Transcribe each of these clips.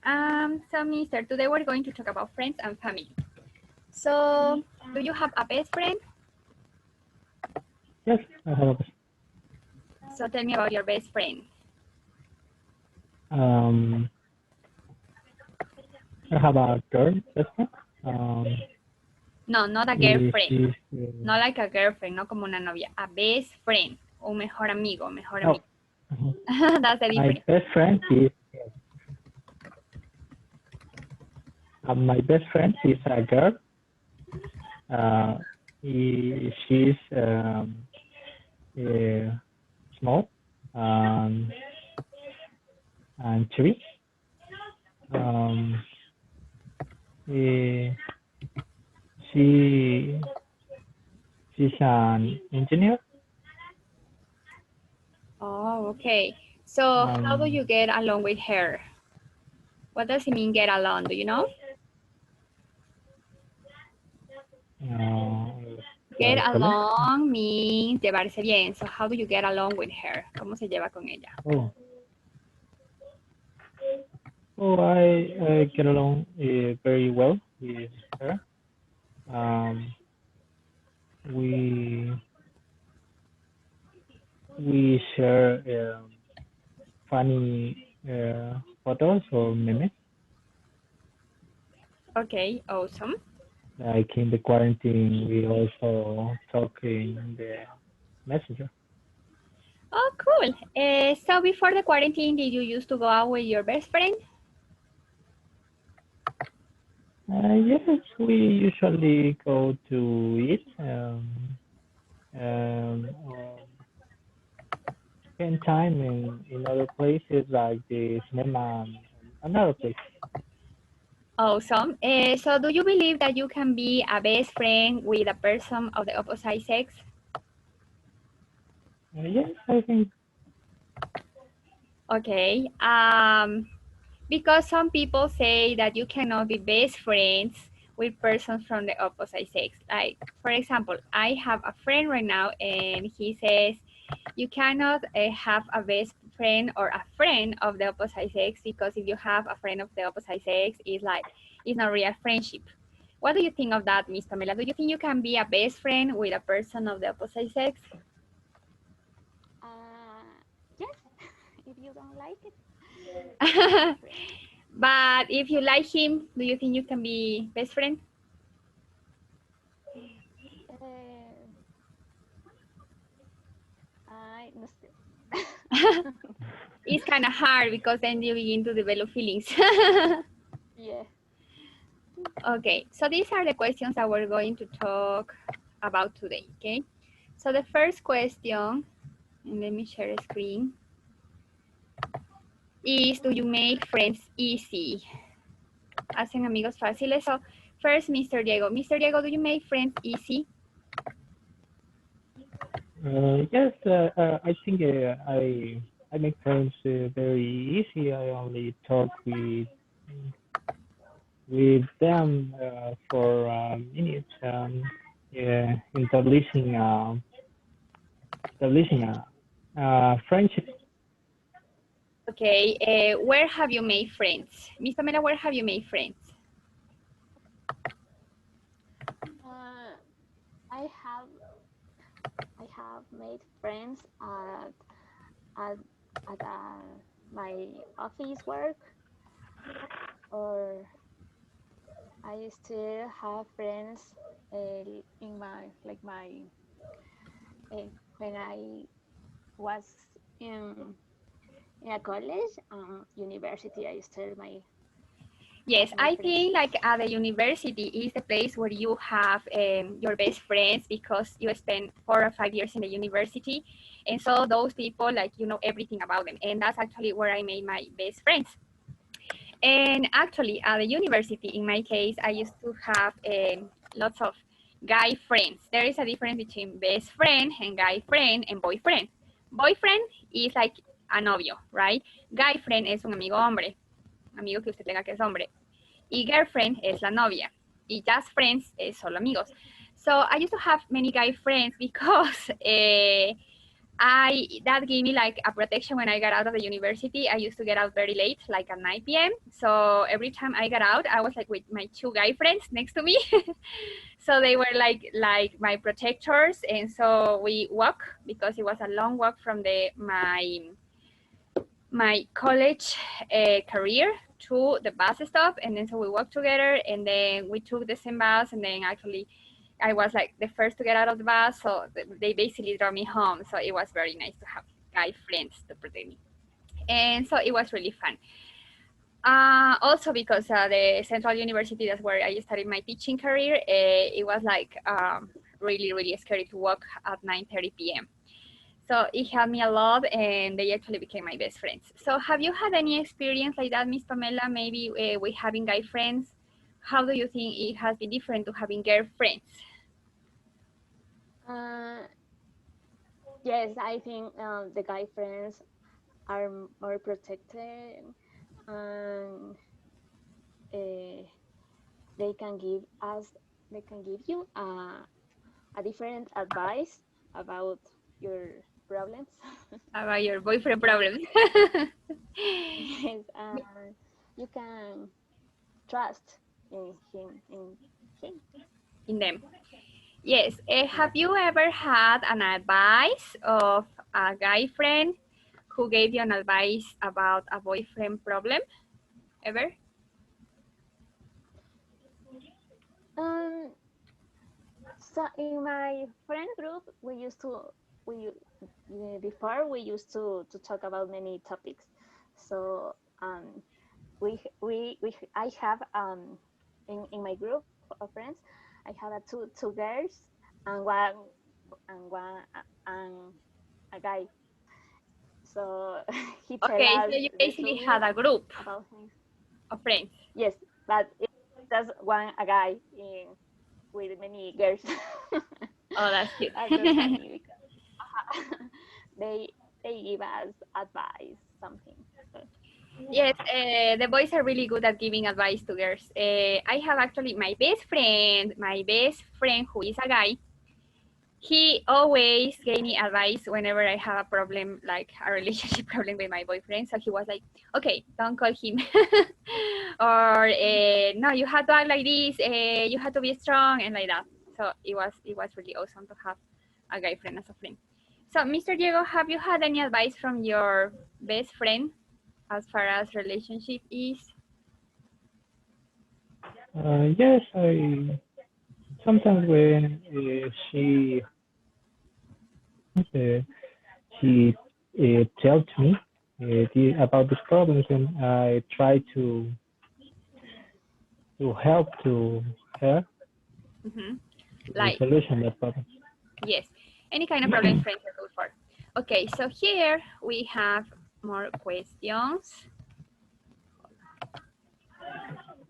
So Mister, today we're going to talk about friends and family. So, do you have a best friend? Yes, I have. So tell me about your best friend. Um, I have a girl best friend. No, not a girlfriend. She's Not like a girlfriend, no como una novia. A best friend. Un mejor amigo, mejor oh, amigo. That's the my difference. best friend is my best friend is a girl. Uh, she's uh, small um, and chubby. Um, eh, she she's an engineer. Oh, okay. So how do Um, you get along with her? What does it mean get along? Do you know? uh, Get ¿cuál es? along means llevarse bien. So how do you get along with her? ¿Cómo se lleva con ella? Oh, I get along very well with her. Um, we we share funny photos or memes. Okay, awesome. Like in the quarantine, we also talk in the messenger. Oh, cool. So before the quarantine, did you used to go out with your best friend? Yes, we usually go to eat or spend time in other places like the cinema and another place. Awesome. So do you believe that you can be a best friend with a person of the opposite sex? Yes, I think. Okay. Because some people say that you cannot be best friends with persons from the opposite sex. Like, for example, I have a friend right now and he says you cannot have a best friend or a friend of the opposite sex because if you have a friend of the opposite sex, it's not real friendship. What do you think of that, Miss Pamela? Do you think you can be a best friend with a person of the opposite sex? Yes, if you don't like it, it's my friend. But if you like him, do you think you can be best friend? Uh, I no sé. It's kind of hard because then you begin to develop feelings. Yeah. Okay, so these are the questions that we're going to talk about today, okay? So the first question, and let me share a screen, is do you make friends easy? ¿Hacen amigos fáciles? So first, Mr. Diego. Mr. Diego, do you make friends easy? Yes, I think I make friends very easy. I only talk with them for minutes. Yeah, establishing a friendship. Okay, where have you made friends? Miss Pamela, where have you made friends? Uh, I have I have made friends at at my office work, or I still have friends in my uh, when I was in in a college, university. I still my have Yes, my I friends. think like at the university is the place where you have your best friends because you spend 4 or 5 years in the university. And so those people, like, you know everything about them. And that's actually where I made my best friends. And actually at the university, in my case, I used to have lots of guy friends. There is a difference between best friend and guy friend and boyfriend. Boyfriend is like a novio, right? Guy friend es un amigo hombre, amigo que usted tenga que es hombre. Y girlfriend es la novia. Y just friends es solo amigos. So I used to have many guy friends because that gave me like a protection when I got out of the university. I used to get out very late, like at 9 p.m. So every time I got out, I was like with my two guy friends next to me. So they were like my protectors, and so we walk because it was a long walk from my college career to the bus stop, and then so we walked together, and then we took the same bus, and then actually I was like the first to get out of the bus, so they basically drove me home. So it was very nice to have guy friends to protect me, and so it was really fun. Also because the Central University, that's where I started my teaching career, it was like really, really scary to walk at 9:30 p.m. So it helped me a lot, and they actually became my best friends. So have you had any experience like that, Miss Pamela, maybe with having guy friends? How do you think it has been different to having girl friends? Yes, I think the guy friends are more protected, and they can give you a different advice about your problems. About your boyfriend problems? Yes, you can trust in him. In them. Yes. Have you ever had an advice of a guy friend who gave you an advice about a boyfriend problem? Ever? Um, so in my friend group, we before we used to talk about many topics. So I have in my group of friends, I have two girls and one and a guy. So he tell Okay, us so you the basically truth had a group about him. of friends. Yes, but it's just one a guy with many girls. Oh, that's cute. That's just funny because they they give us advice something. So, Yes, the boys are really good at giving advice to girls. I have actually my best friend who is a guy. He always gave me advice whenever I have a problem, like a relationship problem with my boyfriend. So he was like, okay, don't call him. Or no, you have to act like this, you have to be strong, and like that. So it was really awesome to have a guy friend as a friend. So Mr. Diego, have you had any advice from your best friend as far as relationship is? Yes, I sometimes when uh, she tells me about these problems, and I try to help to her Mm-hmm. to Like, solution that problem. yes, any kind of problem friends are good for. Okay, so here we have more questions.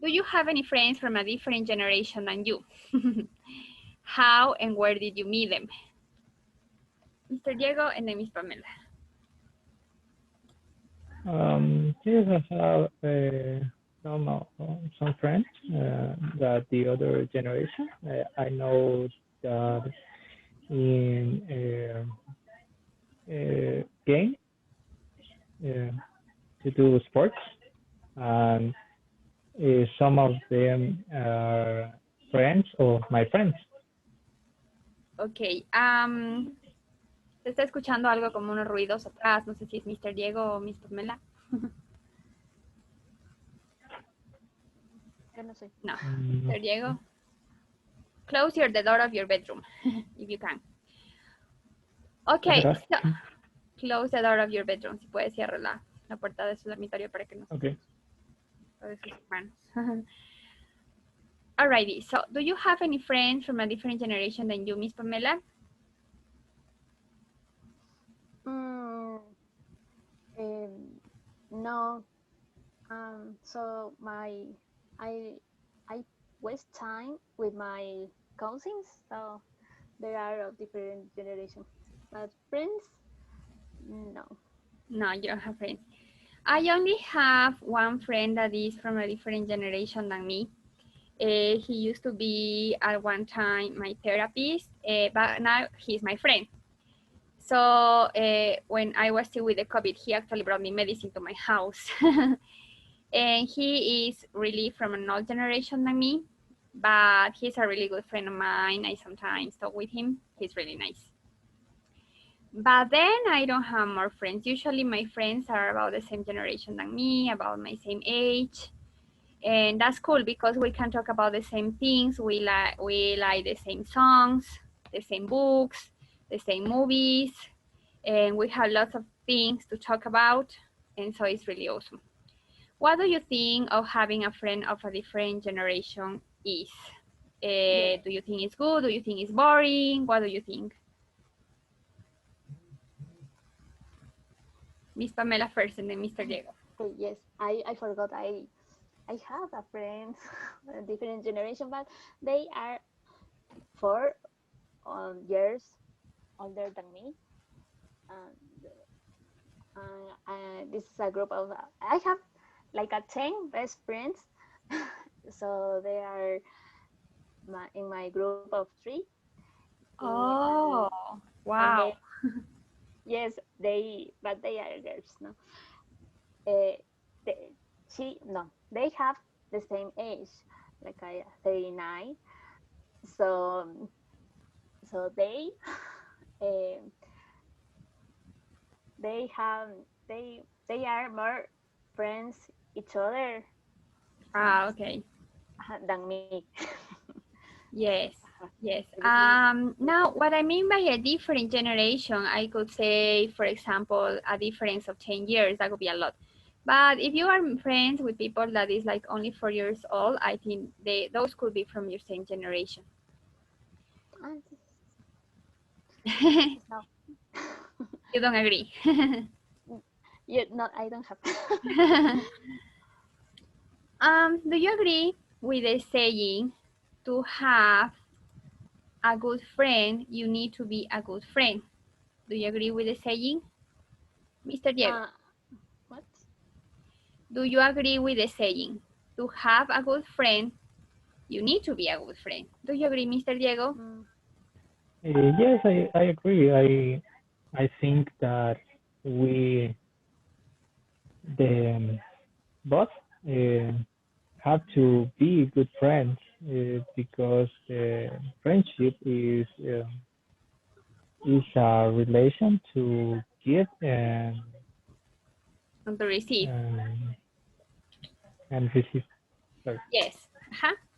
Do you have any friends from a different generation than you? How and where did you meet them? Mr. Diego and then Miss Pamela. Yes, I have some friends that the other generation. I know that in game to do sports, and some of them are friends of my friends. Ok, se está escuchando algo como unos ruidos atrás, no sé si es Mr. Diego o Miss Pamela. yo no sé. No, Mr. Diego. Close the door of your bedroom, if you can. Okay, so close the door of your bedroom. Si puedes cierrar la puerta de su dormitorio para que no se Okay. de sus hermanos. Alrighty, so do you have any friends from a different generation than you, Miss Pamela? No. So I I waste time with my cousins. So they are of different generation, but friends, no. No, you don't have friends. I only have one friend that is from a different generation than me. He used to be at one time my therapist, but now he's my friend. So when I was still with the COVID, he actually brought me medicine to my house. And he is really from an old generation than me, but he's a really good friend of mine. I sometimes talk with him. He's really nice. But then I don't have more friends. Usually my friends are about the same generation than me, about my same age. And that's cool because we can talk about the same things. We like the same songs, the same books, the same movies, and we have lots of things to talk about. And so it's really awesome. What do you think of having a friend of a different generation is? Yes. Do you think it's good? Do you think it's boring? What do you think? Miss Pamela first and then Mr. Diego. Okay, yes. I forgot I have a friend, a different generation, but they are 4 years older than me. And this is a group of I have like a 10 best friends. So they are in my group of 3. Oh, And wow. they, yes, but they are girls, no. Uh, they, no, they have the same age, like I 39. So they uh, they have they are more friends each other Okay. than me. Yes. Yes. It is really Now, what I mean by a different generation, I could say, for example, a difference of 10 years, that would be a lot. But if you are friends with people that is like only 4 years old, I think those could be from your same generation. this is no. You don't agree? Yeah, no, I don't have. Do you agree with the saying to have a good friend, you need to be a good friend? Do you agree with the saying, Mr. Diego? uh, what? Do you agree with the saying to have a good friend, you need to be a good friend? Do you agree, Mr. Diego? Mm, Yes, I agree. I think that we the both uh, have to be good friends because friendship is a relation to give And to receive? and, and receive. Sorry. Yes.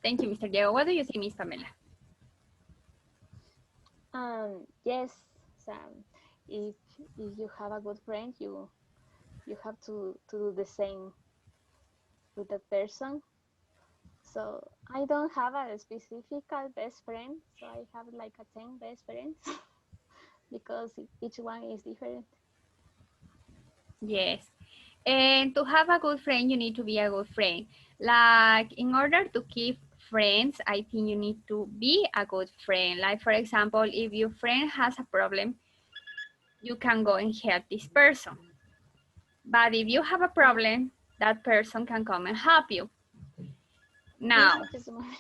Thank you, Mr. Diego. What do you think, Miss Pamela? yes, Sam. If you have a good friend, you have to do the same with that person. So I don't have a specific best friend. So I have like a 10 best friends because each one is different. Yes. And to have a good friend, you need to be a good friend. Like, in order to keep friends, I think you need to be a good friend. Like, for example, if your friend has a problem, you can go and help this person. But if you have a problem, that person can come and help you. Yes, Now, just a moment.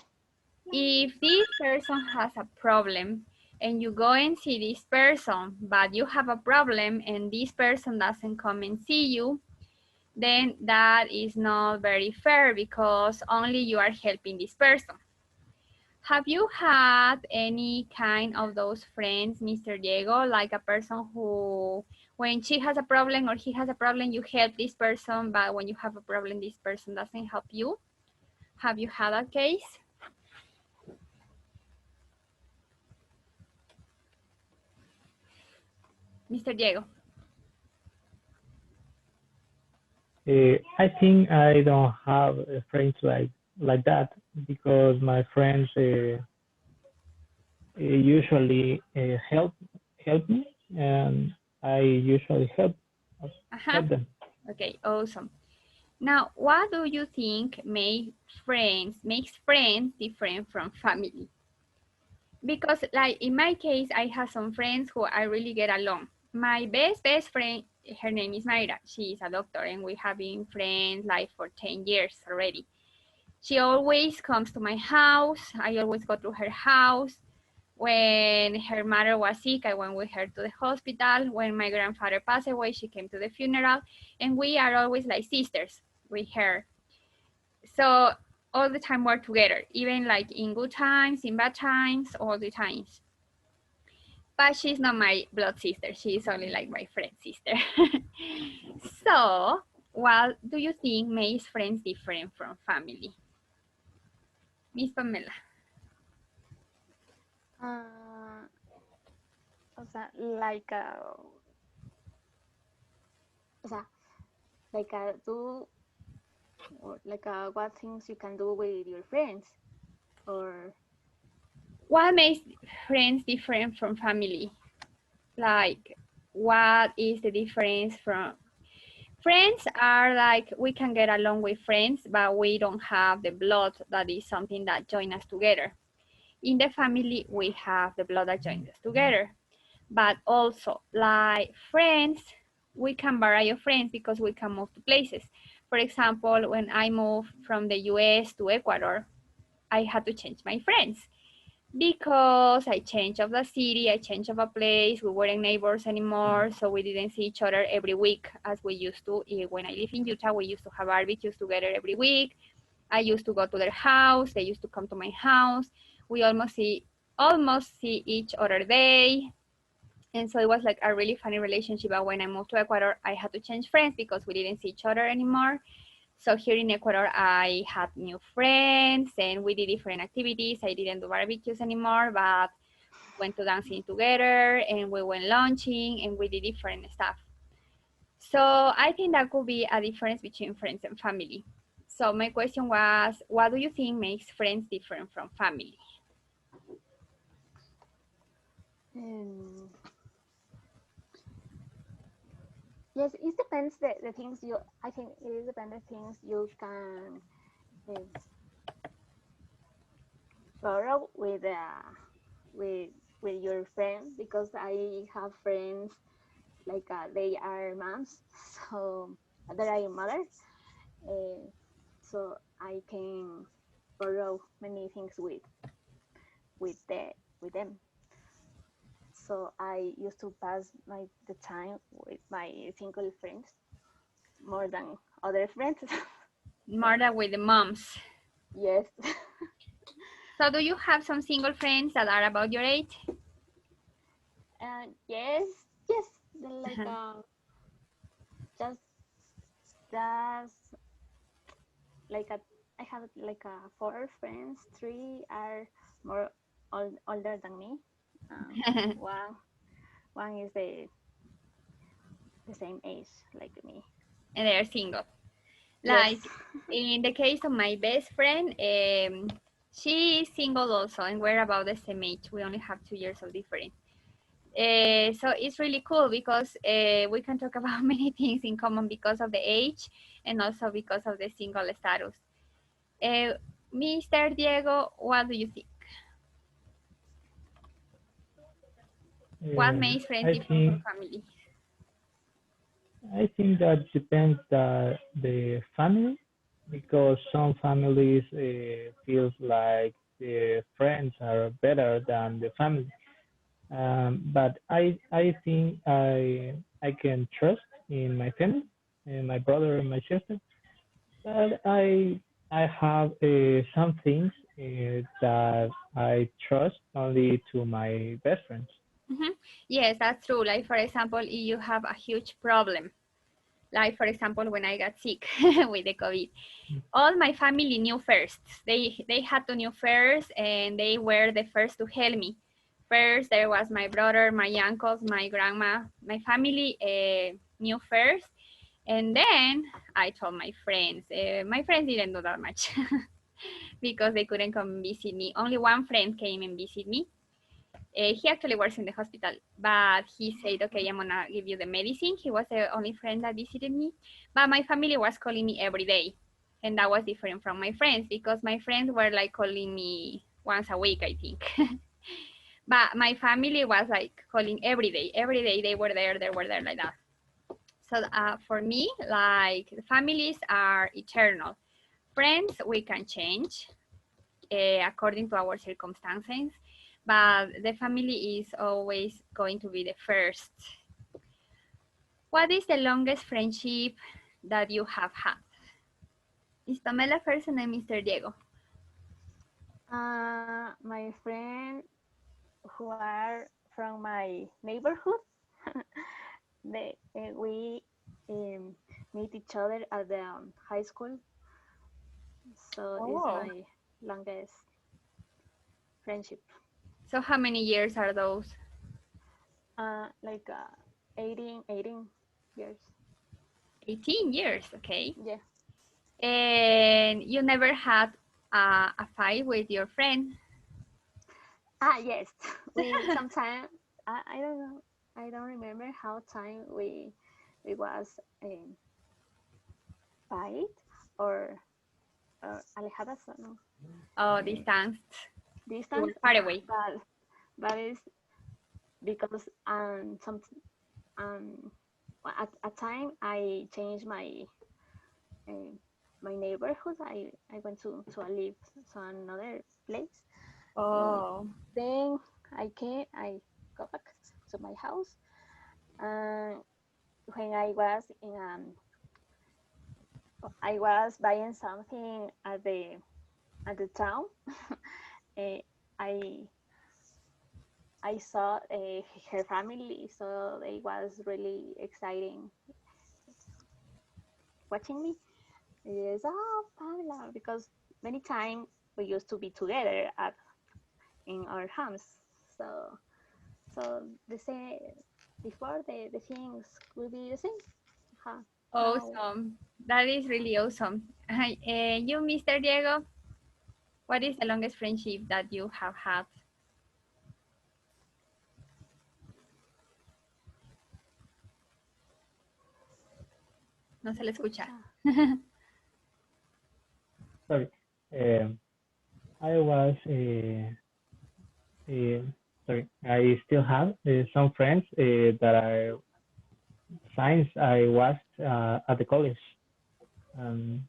if this person has a problem and you go and see this person, but you have a problem and this person doesn't come and see you, then that is not very fair because only you are helping this person. Have you had any kind of those friends, Mr. Diego, like a person who, when she has a problem or he has a problem, you help this person, but when you have a problem, this person doesn't help you? Have you had a case? Mr. Diego? I think I don't have friends like that because my friends usually help me and I usually help them. Okay, awesome. Now, what do you think makes friends different from family? Because like in my case, I have some friends who I really get along. My best friend, her name is Mayra. She is a doctor and we have been friends like for 10 years already. She always comes to my house. I always go to her house. When her mother was sick, I went with her to the hospital. When my grandfather passed away, she came to the funeral. And we are always like sisters with her. So all the time we're together, even like in good times, in bad times, all the times. But she's not my blood sister. She's only like my friend sister. So what do you think makes friends different from family? Miss Pamela. O sea, like, o sea, like do, or like what things you can do with your friends, or What makes friends different from family? Like, what is the difference from friends are like we can get along with friends, but we don't have the blood that is something that joins us together. In the family, we have the blood that joins us together. But also, like friends, we can vary of friends because we can move to places. For example, when I moved from the US to Ecuador, I had to change my friends because I changed of the city, I changed of a place, we weren't neighbors anymore, so we didn't see each other every week as we used to. When I lived in Utah, we used to have barbecues together every week. I used to go to their house, they used to come to my house. We almost see each other day. And so it was like a really funny relationship. But when I moved to Ecuador, I had to change friends because we didn't see each other anymore. So here in Ecuador, I had new friends and we did different activities. I didn't do barbecues anymore, but went to dancing together and we went launching and we did different stuff. So I think that could be a difference between friends and family. So my question was, what do you think makes friends different from family? um, yes, it depends the things you. I think it depends the things you can uh, borrow with with your friends, because I have friends like they are moms, so they are mother, uh, so I can borrow many things with the with them. So I used to pass the time with my single friends more than other friends. More than with the moms. Yes. So do you have some single friends that are about your age? Yes, yes. They're like just just like I have like four friends. Three are more older than me. And One is the same age like me. they are single. Yes. Like in the case of my best friend, she is single also, and we're about the same age. We only have 2 years of difference. So it's really cool because we can talk about many things in common because of the age and also because of the single status. Uh, Mr. Diego, what do you think? What makes friends I different from think family? that depends the family, because some families feels like the friends are better than the family. But I think I can trust in my family, and my brother and my sister. But I have some things that I trust only to my best friends. Mhm. Yes, that's true. Like, for example, if you have a huge problem, like, for example, when I got sick with the COVID, all my family knew first. They had to know first, and they were the first to help me. First, there was my brother, my uncles, my grandma. My family knew first, and then I told my friends. My friends didn't do that much because they couldn't come visit me. Only one friend came and visit me. He actually works in the hospital, but he said, okay, I'm gonna give you the medicine. He was the only friend that visited me, but my family was calling me every day. And that was different from my friends because my friends were like calling me once a week, I think. But my family was like calling every day. Every day they were there like that. So for me, like families are eternal. Friends, we can change according to our circumstances. but the family is always going to be the first. What is the longest friendship that you have had? Is Pamela first and then Mr. Diego? My friend who are from my neighborhood, we meet each other at the high school. So this is Oh. my longest friendship. So how many years are those? Like 18 years. 18 years, okay. Yeah. And you never had a fight with your friend? Yes. We sometimes I don't know. I don't remember how time we was fight or alejadas, no, Oh, distanced. You were distance. far away. But it's because um at a time I changed uh, my neighborhood. I went to a live to another place. Oh. Then I go back to my house. And when I was buying something at the town. eh, I I saw her family, so it was really exciting watching me. Yes, oh, Paula, because many times we used to be together at in our homes. So the same before the things will be the same. Now Awesome. That is really awesome. Hi, you, Mr. Diego, what is the longest friendship that you have had? No se le escucha. Sorry. I was sorry. I still have some friends that I since I was at the college, um,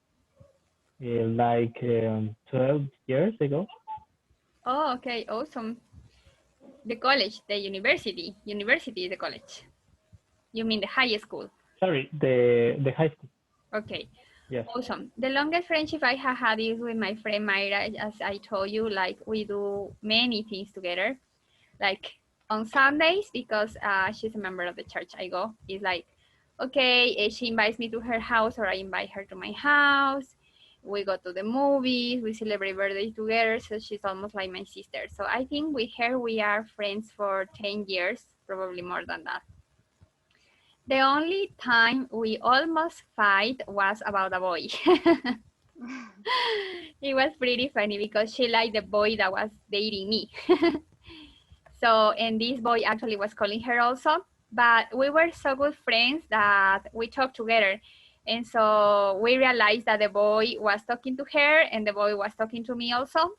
like 12 years ago. Oh, okay, awesome. The college, the university. University is the college. You mean the high school? Sorry, the high school. Okay, Yes. awesome. The longest friendship I have had is with my friend Mayra. As I told you, like we do many things together. Like on Sundays, because she's a member of the church I go, it's like, okay, she invites me to her house or I invite her to my house. We go to the movies, we celebrate birthdays together. So she's almost like my sister. So I think with her, we are friends for 10 years, probably more than that. The only time we almost fight was about a boy. It was pretty funny because she liked the boy that was dating me. So, and this boy actually was calling her also, but we were so good friends that we talked together. And so we realized that the boy was talking to her and the boy was talking to me also.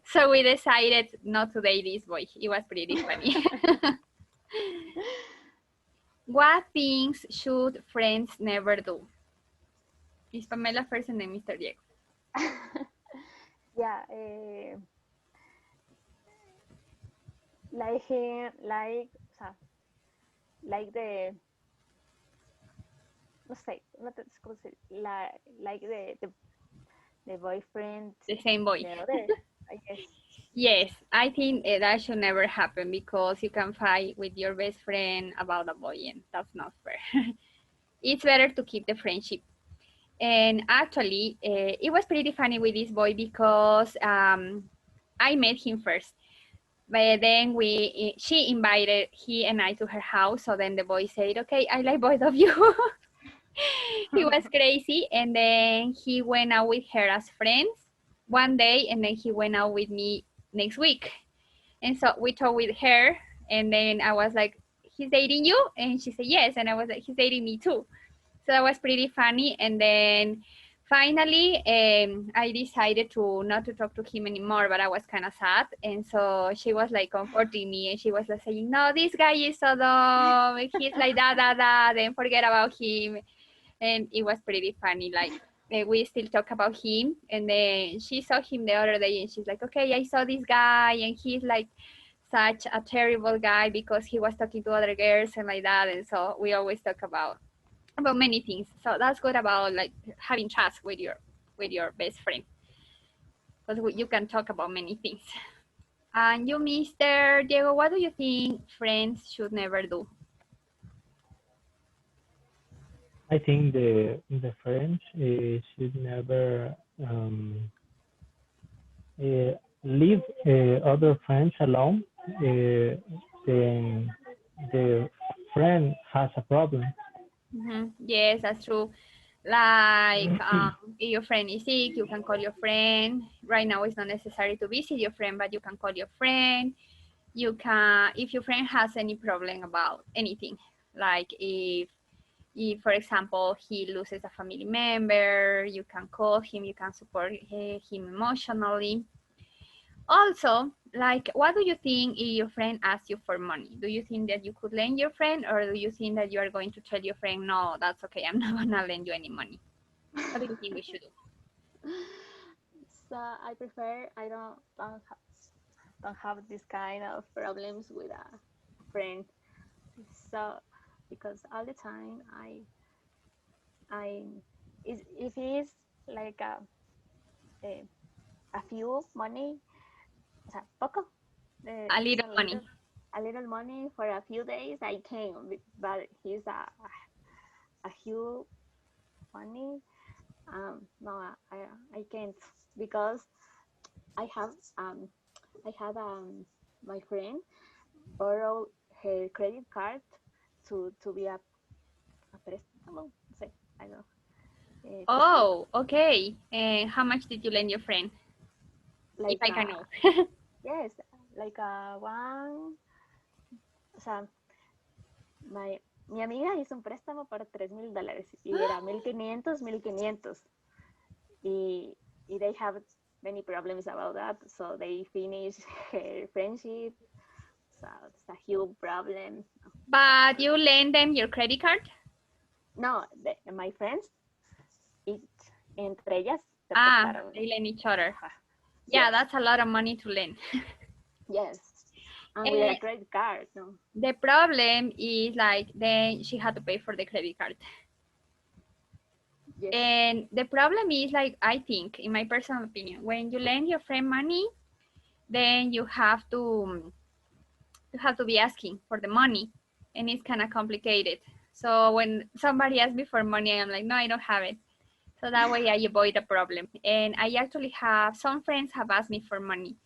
So we decided not to date this boy. It was pretty funny. What things should friends never do? Is Pamela first and then Mr. Diego. yeah, like o sea, like the no sé, no te, ¿cómo se, like the boyfriend, The same boy. the other, I guess. Yes, I think that should never happen because you can fight with your best friend about a boy and that's not fair. It's better to keep the friendship. And actually, it was pretty funny with this boy because I met him first. But then she invited he and I to her house. So then the boy said, okay, I like both of you. He was crazy. And then he went out with her as friends one day. And then he went out with me next week. And so we talked with her. And then I was like, he's dating you? And she said, yes. And I was like, he's dating me too. So that was pretty funny. And then finally, I decided to not to talk to him anymore, but I was kind of sad. And so she was like comforting me and she was like saying, no, this guy is so dumb. He's like, da, da, da, then forget about him. And it was pretty funny. Like we still talk about him. And then she saw him the other day and she's like, okay, I saw this guy and he's like such a terrible guy because he was talking to other girls and like that. And so we always talk about many things. So that's good about like having trust with your best friend, because you can talk about many things. And you, Mr. Diego, what do you think friends should never do? I think the friends should never leave other friends alone. Then the friend has a problem. Yes, that's true. Like if your friend is sick, you can call your friend. Right now it's not necessary to visit your friend, but you can call your friend. You can, if your friend has any problem about anything, like if for example he loses a family member, you can call him, you can support him emotionally. Also, like, what do you think if your friend asks you for money? Do you think that you could lend your friend, or do you think that you are going to tell your friend, no, that's okay, I'm not gonna lend you any money? What do you think we should do? So I prefer I don't have this kind of problems with a friend. So because all the time I if it's like a, a few money, o sea, poco, A it's little money. a little money for a few days I can, but he's a huge money. No, I can't because I have I had my friend borrow her credit card to be a préstamo. No sé, I don't know. Préstamo. Oh, okay. And how much did you lend your friend? If Like I can know. yes, like one, o sea, mi amiga hizo un préstamo por $3,000 y era 1,500, 1,500 y they have many problems about that, so they finish her friendship. So it's a huge problem. But you lend them your credit card? No, my friends, it, entre ellas se Ah, prestaron. they lend each other. Ajá. Yeah, Yes. that's a lot of money to lend. Yes. And with a credit card, no. The problem is like then she had to pay for the credit card. Yes. And the problem is like, I think, in my personal opinion, when you lend your friend money, then you have to be asking for the money, and it's kind of complicated. So when somebody asks me for money, I'm like, no, I don't have it. So that way I avoid the problem. And I actually have some friends have asked me for money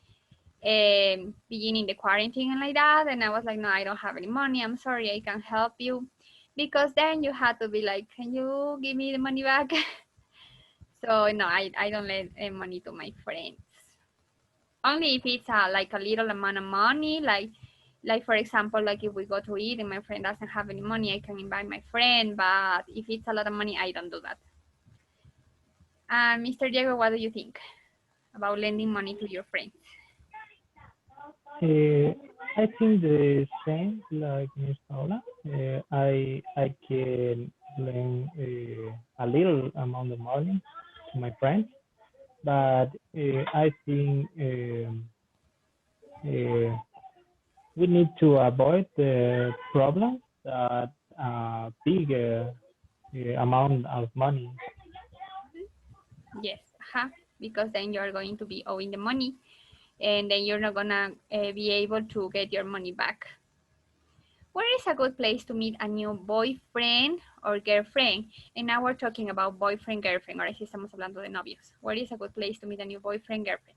beginning the quarantine and like that. And I was like, no, I don't have any money. I'm sorry, I can't help you. Because then you had to be like, can you give me the money back? So no, I don't lend money to my friends. Only if it's like a little amount of money, like for example, like if we go to eat and my friend doesn't have any money, I can invite my friend. But if it's a lot of money, I don't do that. And Mr. Diego, what do you think about lending money to your friends? I think the same like Miss Paula. I can lend a little amount of money to my friends, but I think uh, we need to avoid the problem that big amount of money. Yes, because then you're going to be owing the money, and then you're not gonna be able to get your money back. Where is a good place to meet a new boyfriend or girlfriend? And now we're talking about boyfriend, girlfriend. Ahora sí estamos hablando de novios. Where is a good place to meet a new boyfriend, girlfriend?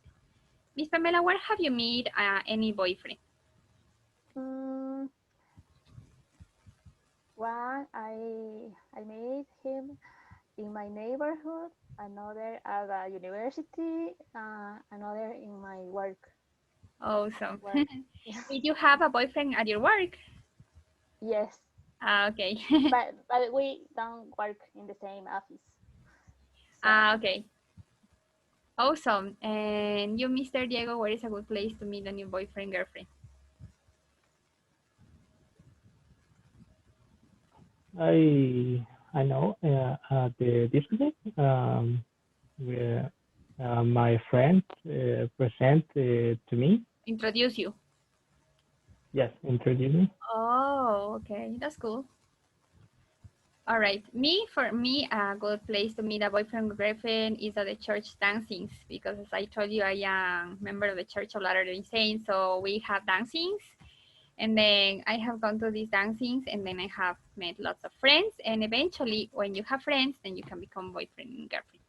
Miss Pamela, where have you met any boyfriend? One, I made him in my neighborhood, another at a university, another in my work. Awesome. Work. Did you have a boyfriend at your work? Yes, Okay. but we don't work in the same office. So, Okay. Awesome. And you, Mr. Diego, where is a good place to meet a new boyfriend, girlfriend? I I know at the discotheque, where my friend present to me. Introduce you. Yes, introduce me. Oh, okay, that's cool. All right, for me, a good place to meet a boyfriend or girlfriend is at the church dancings, because as I told you, I am a member of the Church of Latter-day Saints, so we have dancings, and then I have gone to these dancings, and then I have met lots of friends, and eventually, when you have friends, then you can become boyfriend and girlfriend.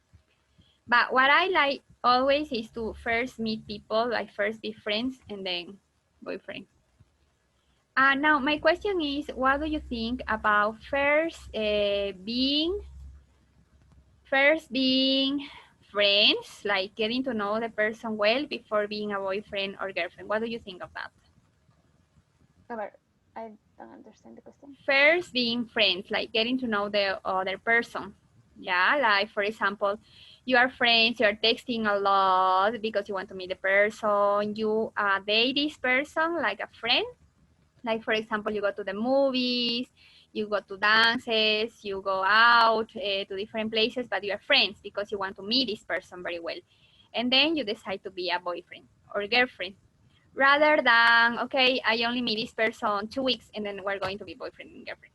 But what I like always is to first meet people, like first be friends, and then boyfriend. Now, my question is, what do you think about first being friends, like getting to know the person well before being a boyfriend or girlfriend? What do you think of that? Robert, I don't understand the question. First being friends, like getting to know the other person. Yeah, like for example, you are friends, you're texting a lot because you want to meet the person, you date this person like a friend. Like for example, you go to the movies, you go to dances, you go out to different places, but you are friends because you want to meet this person very well. And then you decide to be a boyfriend or girlfriend. Rather than, okay, I only meet this person 2 weeks and then we're going to be boyfriend and girlfriend.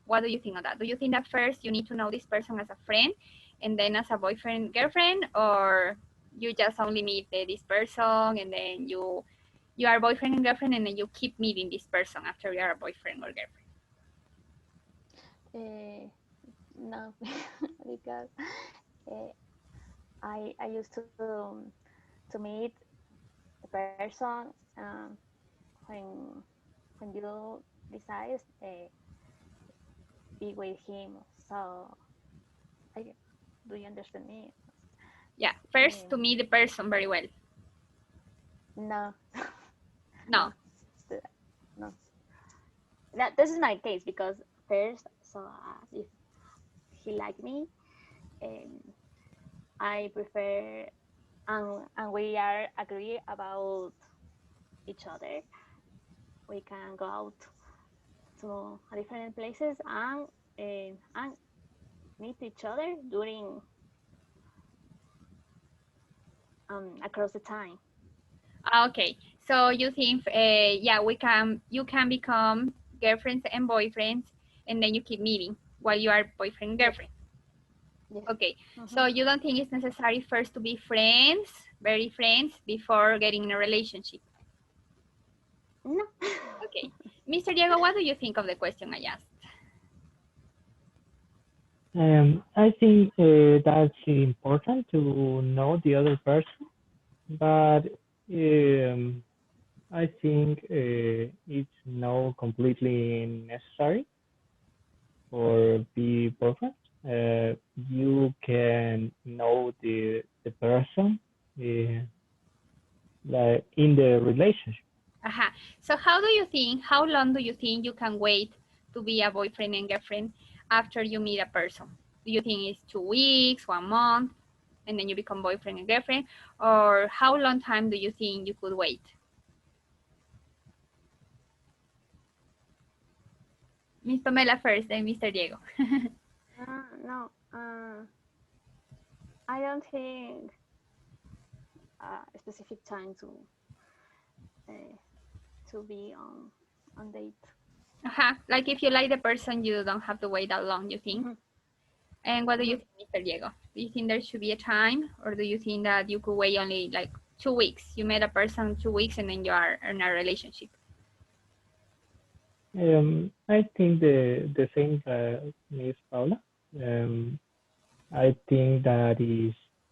What do you think of that? Do you think that first you need to know this person as a friend and then as a boyfriend, girlfriend, or you just only meet this person and then you are boyfriend and girlfriend and then you keep meeting this person after you are a boyfriend or girlfriend? No, because uh, I used to meet the person when you decide be with him. So I do you understand me? Yeah, first to Uh, meet the person very well. no, No. no, no. That this is my case because first, so if he like me, um, I prefer and we are agree about each other. We can go out to different places and meet each other during across the time. Okay, so you think, yeah, you can become girlfriends and boyfriends, and then you keep meeting while you are boyfriend and Yes, girlfriend. yes. Okay, Mm-hmm. so you don't think it's necessary first to be friends, very friends, before getting in a relationship? No. Okay, Mr. Diego, what do you think of the question I asked? I think that's important to know the other person, but um, I think it's not completely necessary for be perfect. You can know the person like in the relationship. Aha. So how long do you think you can wait to be a boyfriend and girlfriend after you meet a person? Do you think it's 2 weeks, 1 month, and then you become boyfriend and girlfriend? Or how long time do you think you could wait? Miss Pamela first, then Mr. Diego. No. I don't think a specific time uh, to be on date. Aha. Like if you like the person, you don't have to wait that long, you think? Mm-hmm. And what do you Mm-hmm. think, Mr. Diego? Do you think there should be a time, or do you think that you could wait only like 2 weeks? You met a person 2 weeks and then you are in a relationship. I think the same Miss Paula. Um, I think that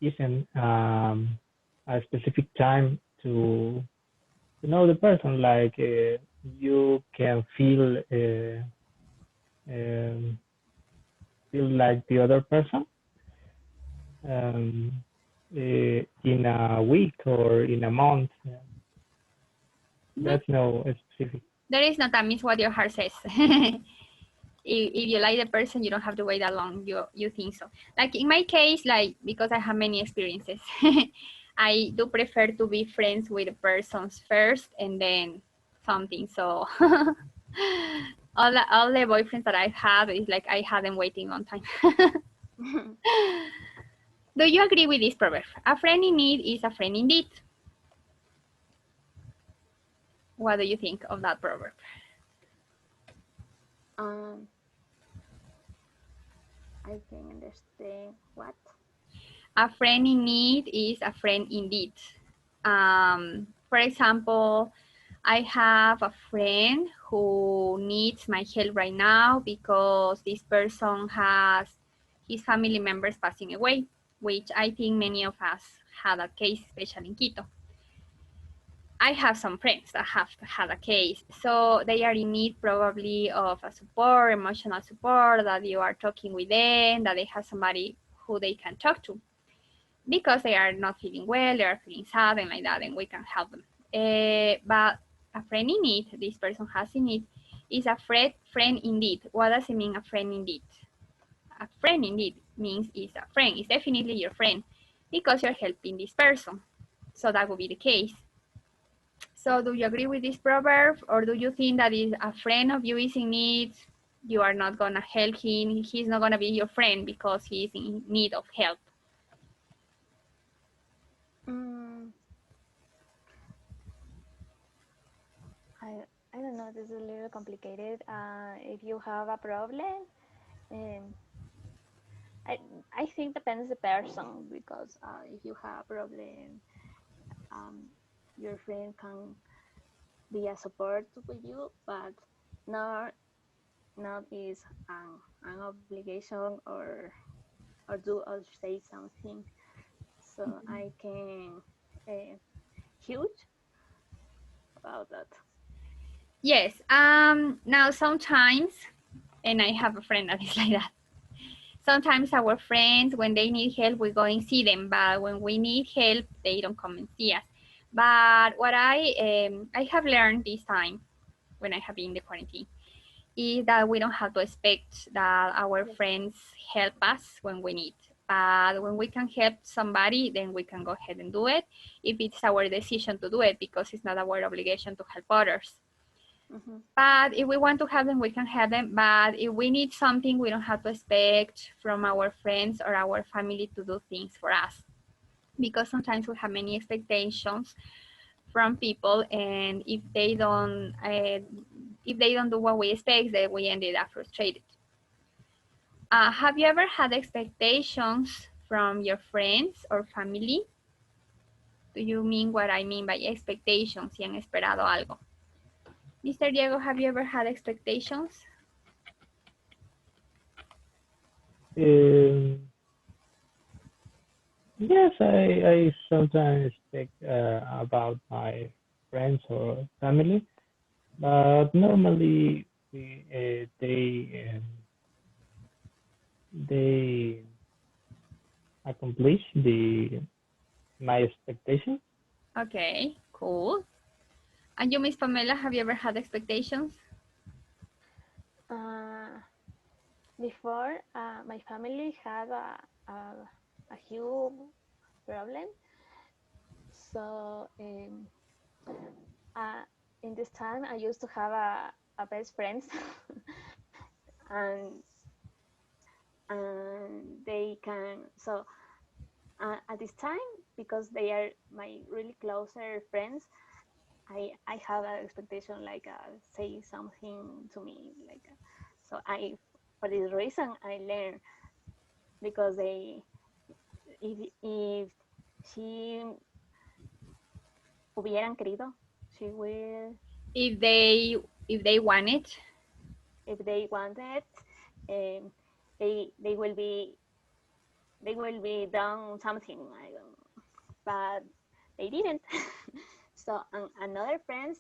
isn't a specific time to know the person. Like you can um, feel like the other person um, in a week or in a month. Mhm. That's no specific. There is no time, it's what your heart says. If you like the person, you don't have to wait that long. You think so? Like in my case, like because I have many experiences, I do prefer to be friends with the persons first and then something. So all the boyfriends that I've had is like I had them waiting on time. Do you agree with this proverb? A friend in need is a friend indeed. What do you think of that proverb? I can understand what. A friend in need is a friend indeed. For example, I have a friend who needs my help right now because this person has his family members passing away, which I think many of us had a case, especially in Quito. I have some friends that have had a case, so they are in need probably of a support, emotional support, that you are talking with them, that they have somebody who they can talk to because they are not feeling well, they are feeling sad and like that, and we can help them. But a friend in need, this person has in need, is a friend indeed. What does it mean, a friend indeed? A friend indeed means is a friend. It's definitely your friend because you're helping this person. So that would be the case. So do you agree with this proverb, or do you think that if a friend of you is in need, you are not gonna help him, he's not gonna be your friend because he's in need of help? Mm, I don't know. This is a little complicated. If you have a problem, um, I I think depends the person because if you have a problem, um, your friend can be a support with you, but not is an obligation or do or say something. So I can huge about that. Yes. Now sometimes, and I have a friend that is like that. Sometimes our friends, when they need help, we go and see them. But when we need help, they don't come and see us. But what I have learned this time, when I have been in the quarantine, is that we don't have to expect that our Yes. friends help us when we need. But when we can help somebody, then we can go ahead and do it if it's our decision to do it, because it's not our obligation to help others. Mm-hmm. But if we want to have them, we can have them. But if we need something, we don't have to expect from our friends or our family to do things for us. Because sometimes we have many expectations from people, and if they don't do what we expect, then we ended up frustrated. Have you ever had expectations from your friends or family? Do you mean what I mean by expectations? Si han esperado algo. Mr. Diego, have you ever had expectations? Um, yes, I sometimes think about my friends or family, but normally they accomplish my expectations. Okay, cool. And you, Miss Pamela, have you ever had expectations? Uh, Before, my family had a huge problem. So uh, in this time, I used to have a best friend, and they can so at this time, because they are my really closer friends, I have an expectation like say something to me like so I for this reason I learn because they if she hubieran querido, she will, If they want it. if they wanted, um, they will be, they will be done something. I don't, but they didn't. So another friend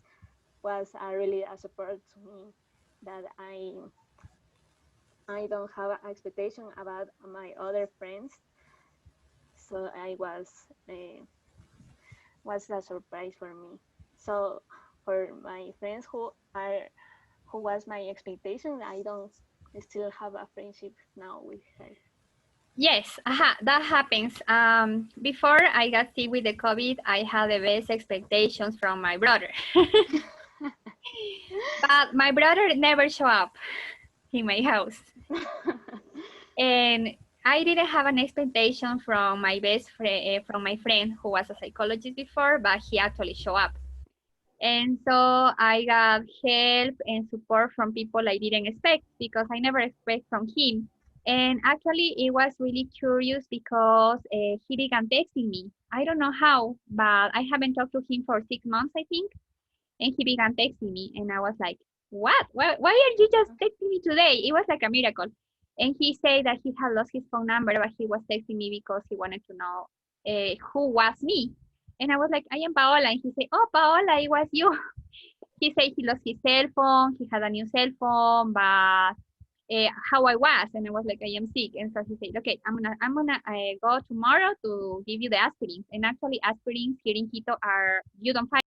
was really a support to me that I don't have an expectation about my other friends. So I was a surprise for me. So for my friends who was my expectation, I don't still have a friendship now with her. Yes, that happens. Before I got sick with the COVID, I had the best expectations from my brother. But my brother never show up in my house. And I didn't have an expectation from my best friend, from my friend who was a psychologist before, but he actually showed up. And so I got help and support from people I didn't expect because I never expect from him. And actually, it was really curious because he began texting me. I don't know how, but I haven't talked to him for 6 months, I think. And he began texting me, and I was like, "What? Why are you just texting me today?" It was like a miracle. And he said that he had lost his phone number, but he was texting me because he wanted to know who was me. And I was like, "I am Paola." And he said, "Oh, Paola, it was you." He said he lost his cell phone. He had a new cell phone, but how I was, and I was like, I am sick. And so he said, okay, I'm gonna go tomorrow to give you the aspirins. And actually, aspirins here in Quito are, you don't find